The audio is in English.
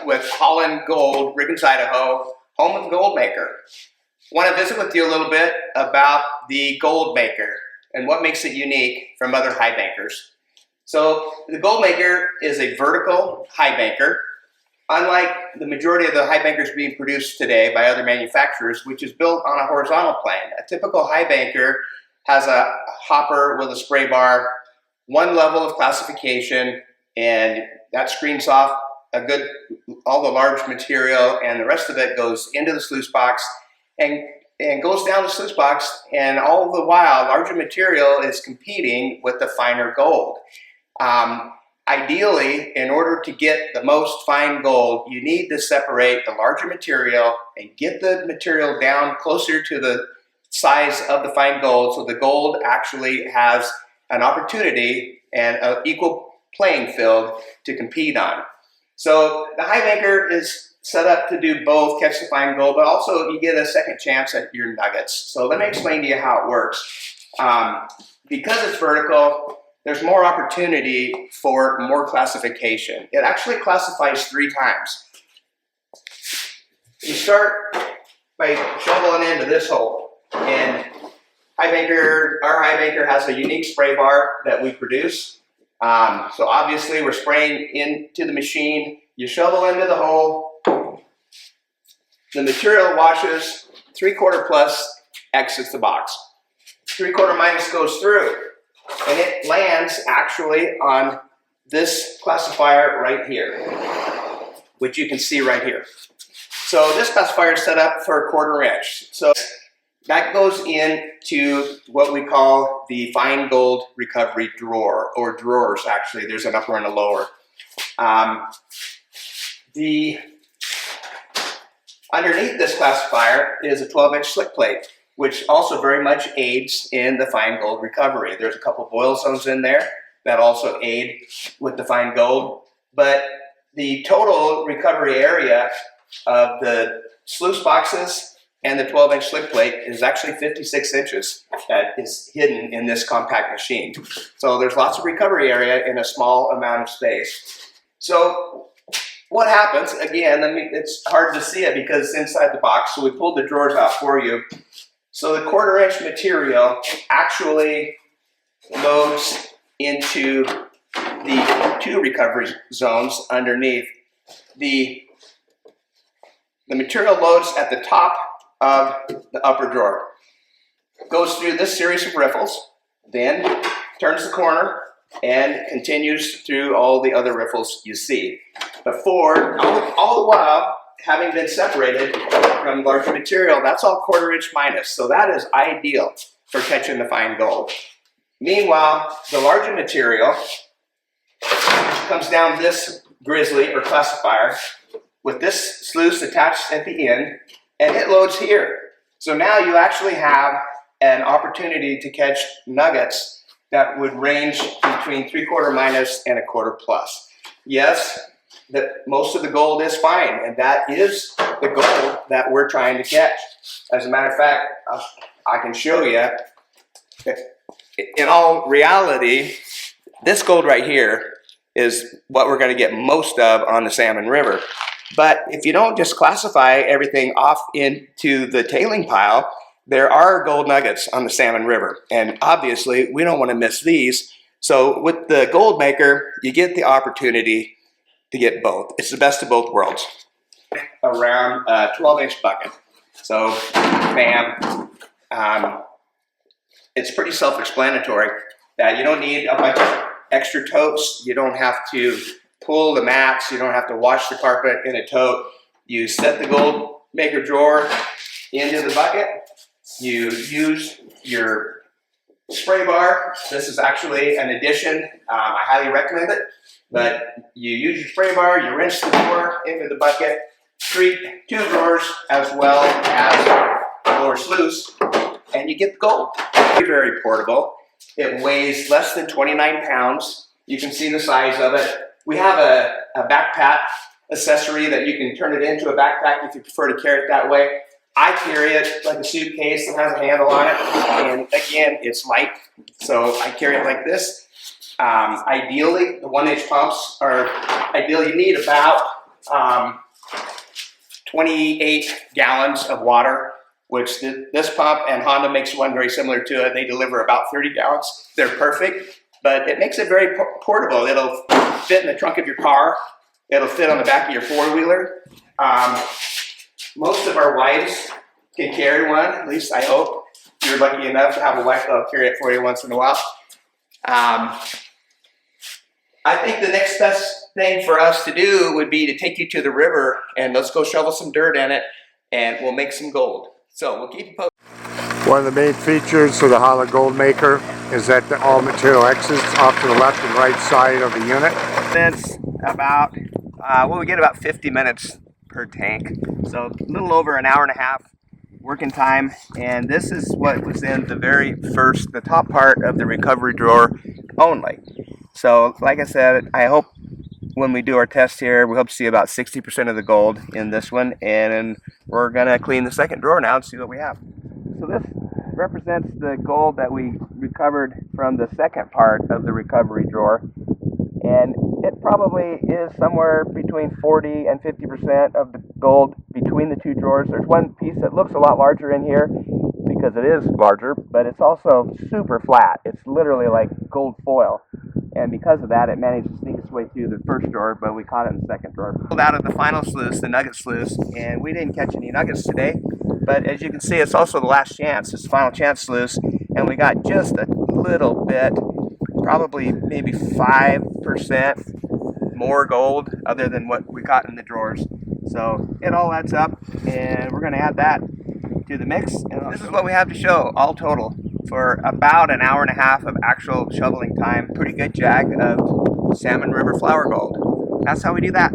with Holland Gold, Riggins, Idaho, home of the Gold Maker. I want to visit with you a little bit about the Gold Maker and what makes it unique from other Highbankers. So the Gold Maker is a vertical Highbanker, unlike the majority of the Highbankers being produced today by other manufacturers, which is built on a horizontal plane. A typical Highbanker has a hopper with a spray bar, one level of classification, and that screens off all the large material, and the rest of it goes into the sluice box and goes down the sluice box, and all the while larger material is competing with the finer gold. Ideally, in order to get the most fine gold, you need to separate the larger material and get the material down closer to the size of the fine gold, so the gold actually has an opportunity and an equal playing field to compete on. So the Highbanker is set up to do both, catch the fine gold, but also you get a second chance at your nuggets. So let me explain to you how it works. Because it's vertical, there's more opportunity for more classification. It actually classifies 3 times. You start by shoveling into this hole, and our Highbanker has a unique spray bar that we produce. So obviously we're spraying into the machine. You shovel into the hole, the material washes, 3/4 plus exits the box. 3/4 minus goes through, and it lands actually on this classifier right here, which you can see right here. So this classifier is set up for 1/4 inch. So that goes into what we call the fine gold recovery drawer, or drawers actually. There's an upper and a lower. Underneath this classifier is a 12-inch slick plate, which also very much aids in the fine gold recovery. There's a couple boil zones in there that also aid with the fine gold, but the total recovery area of the sluice boxes and the 12-inch slick plate is actually 56 inches that is hidden in this compact machine. So there's lots of recovery area in a small amount of space. So what happens, again, it's hard to see it because it's inside the box, so we pulled the drawers out for you. So the 1/4 inch material actually loads into the 2 recovery zones underneath. The material loads at the top of the upper drawer, goes through this series of riffles, then turns the corner and continues through all the other riffles you see. Before, all the while, having been separated from larger material, that's all 1/4 inch minus, so that is ideal for catching the fine gold. Meanwhile, the larger material comes down this grizzly or classifier with this sluice attached at the end, and it loads here. So now you actually have an opportunity to catch nuggets that would range between 3/4 minus and 1/4 plus. Yes, most of the gold is fine, and that is the gold that we're trying to catch. As a matter of fact, I can show you that in all reality, this gold right here is what we're going to get most of on the Salmon River. But if you don't just classify everything off into the tailing pile, there are gold nuggets on the Salmon River. And obviously, we don't want to miss these. So with the Gold Maker, you get the opportunity to get both. It's the best of both worlds. Around a 12-inch bucket. So, bam. It's pretty self-explanatory that you don't need a bunch of extra totes. You don't have to pull the mats, you don't have to wash the carpet in a tote. You set the Gold Maker drawer into the bucket. You use your spray bar. This is actually an addition. I highly recommend it. But you use your spray bar, you rinse the drawer into the bucket, treat 2 drawers as well as the lower sluice, and you get the gold. Very, very portable. It weighs less than 29 pounds. You can see the size of it. We have a backpack accessory that you can turn it into a backpack if you prefer to carry it that way. I carry it like a suitcase that has a handle on it, and again, it's light, so I carry it like this. Ideally, the 1-inch pumps are ideal. You need about 28 gallons of water, which this pump and Honda makes one very similar to it. They deliver about 30 gallons. They're perfect, but it makes it very portable. It'll fit in the trunk of your car. It'll fit on the back of your four-wheeler. Most of our wives can carry one, at least I hope. If you're lucky enough to have a wife that'll carry it for you once in a while. I think the next best thing for us to do would be to take you to the river and let's go shovel some dirt in it and we'll make some gold. So we'll keep you posted. One of the main features of the Hollow Gold Maker is that all material exits off to the left and right side of the unit. It's about, we get about 50 minutes per tank. So a little over an hour and a half working time. And this is what was in the top part of the recovery drawer only. So like I said, I hope when we do our test here, we hope to see about 60% of the gold in this one, and we're gonna clean the second drawer now and see what we have. So this represents the gold that we recovered from the second part of the recovery drawer, and it probably is somewhere between 40 and 50% of the gold between the two drawers. There's one piece that looks a lot larger in here because it is larger, but it's also super flat. It's literally like gold foil. And because of that, it managed to sneak its way through the first drawer, but we caught it in the second drawer. Pulled out of the final sluice, the nugget sluice, and we didn't catch any nuggets today. But as you can see, it's also the last chance. It's the final chance sluice, and we got just a little bit, probably maybe 5% more gold other than what we caught in the drawers. So it all adds up, and we're gonna add that to the mix. And this is what we have to show, all total, for about an hour and a half of actual shoveling time. Pretty good jag of Salmon River flower gold. That's how we do that.